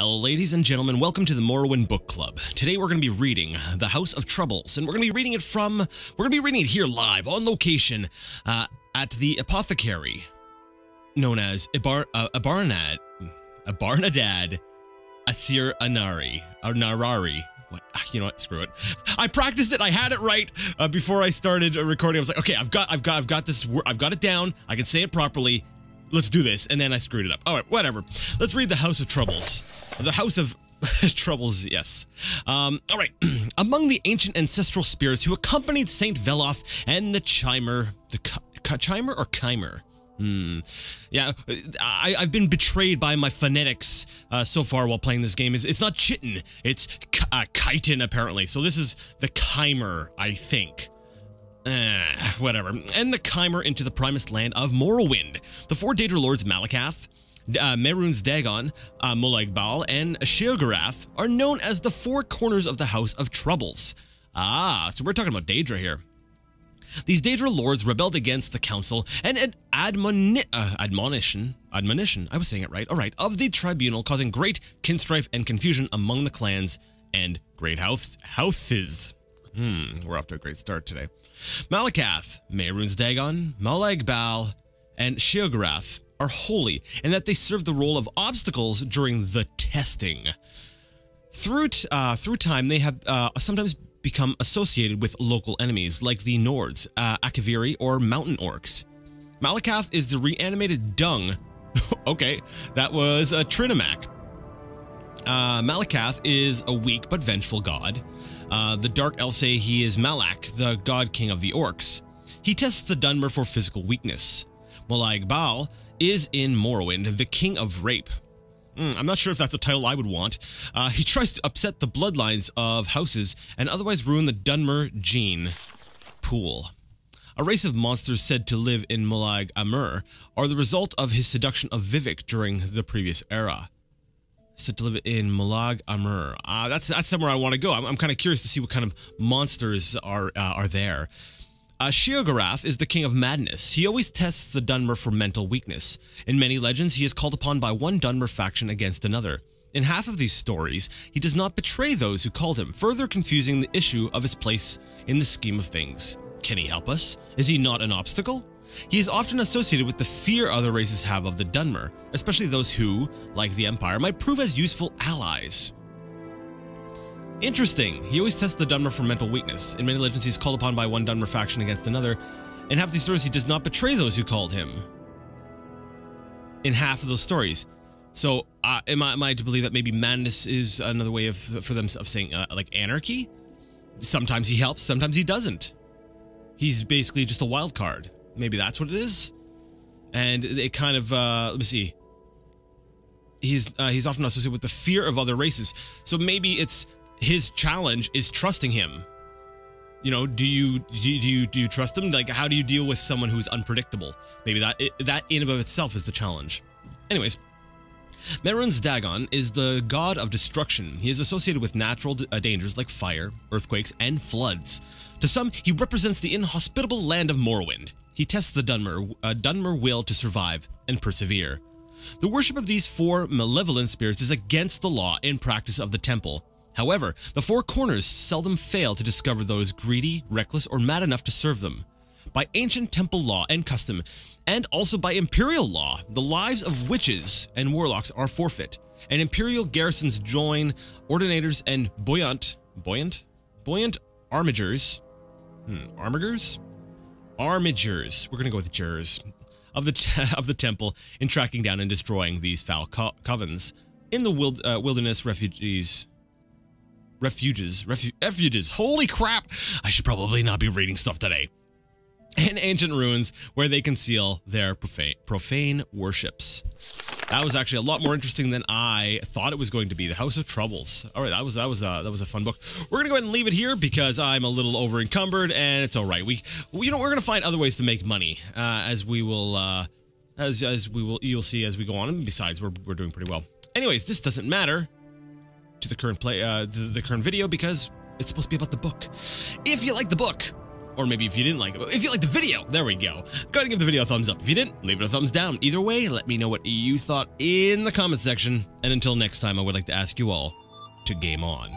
Hello ladies and gentlemen, welcome to the Morrowind Book Club. Today we're going to be reading The House of Troubles, and we're going to be reading it here live, on location, at the apothecary, known as Abarnadad Asir Anari, or Narari. What? You know what? Screw it. I practiced it. I had it right before I started recording. I was like, okay, I've got this. I've got it down. I can say it properly. Let's do this. And then I screwed it up. All right, whatever. Let's read The House of Troubles. The House of Troubles, yes. All right. Among the ancient ancestral spirits who accompanied Saint Veloth and the Chimer, Chimer or Chimer? Yeah, I've been betrayed by my phonetics so far while playing this game. It's not Chitin, it's Chitin apparently. So this is the Chimer, I think. Whatever. And the Chimer into the promised land of Morrowind. The four Daedra Lords Malakath, Mehrunes Dagon, Molag Bal, and Sheogorath are known as the four corners of the House of Troubles. So we're talking about Daedra here. These Daedra Lords rebelled against the Council and admonition, I was saying it right, alright, of the Tribunal, causing great kinstrife and confusion among the clans and great houses. We're off to a great start today. Malakath, Mehrunes Dagon, Molag Bal, and Sheogorath are holy in that they serve the role of obstacles during the testing. Through time, they have sometimes become associated with local enemies like the Nords, Akaviri, or mountain orcs. Malakath is the reanimated dung. Okay, that was a Trinimac. Malakath is a weak but vengeful god. The Dark Elves say he is Malak, the god king of the orcs. He tests the Dunmer for physical weakness. Molag Bal is in Morrowind, the king of rape. I'm not sure if that's a title I would want. He tries to upset the bloodlines of houses and otherwise ruin the Dunmer gene pool. A race of monsters said to live in Molag Amur are the result of his seduction of Vivek during the previous era. Said to live in Molag Amur. That's somewhere I want to go. I'm kind of curious to see what kind of monsters are there. Sheogorath is the king of madness. He always tests the Dunmer for mental weakness. In many legends, he is called upon by one Dunmer faction against another. In half of these stories, he does not betray those who called him, further confusing the issue of his place in the scheme of things. Can he help us? Is he not an obstacle? He is often associated with the fear other races have of the Dunmer, especially those who, like the Empire, might prove as useful allies. Interesting. He always tests the Dunmer for mental weakness. In many legends, he's called upon by one Dunmer faction against another. In half of these stories, he does not betray those who called him. In half of those stories. So, am I to believe that maybe madness is another way for them of saying, like, anarchy? Sometimes he helps, sometimes he doesn't. He's basically just a wild card. Maybe that's what it is? And it kind of, let me see. He's often associated with the fear of other races. So maybe it's his challenge is trusting him. You know, do you trust him? Like, how do you deal with someone who's unpredictable? Maybe that in and of itself is the challenge. Anyways, Mehrunes Dagon is the god of destruction. He is associated with natural dangers like fire, earthquakes, and floods. To some, he represents the inhospitable land of Morrowind. He tests the Dunmer will to survive and persevere. The worship of these four malevolent spirits is against the law and practice of the temple. However, the four corners seldom fail to discover those greedy, reckless, or mad enough to serve them. By ancient temple law and custom, and also by imperial law, the lives of witches and warlocks are forfeit, and imperial garrisons join ordinators and buoyant armigers. Armigers. We're gonna go with jers of the temple in tracking down and destroying these foul covens in the wilderness refuges. Holy crap! I should probably not be reading stuff today. In ancient ruins where they conceal their profane worships. That was actually a lot more interesting than I thought it was going to be. The House of Troubles. All right, that was a fun book. We're gonna go ahead and leave it here because I'm a little over encumbered, and it's all right. We're gonna find other ways to make money as we will you'll see as we go on. And besides, we're doing pretty well. Anyways, this doesn't matter to the current the current video because it's supposed to be about the book. If you like the book, Or maybe if you didn't like it, if you liked the video, there we go. Go ahead and give the video a thumbs up. If you didn't, leave it a thumbs down. Either way, let me know what you thought in the comment section. And until next time, I would like to ask you all to game on.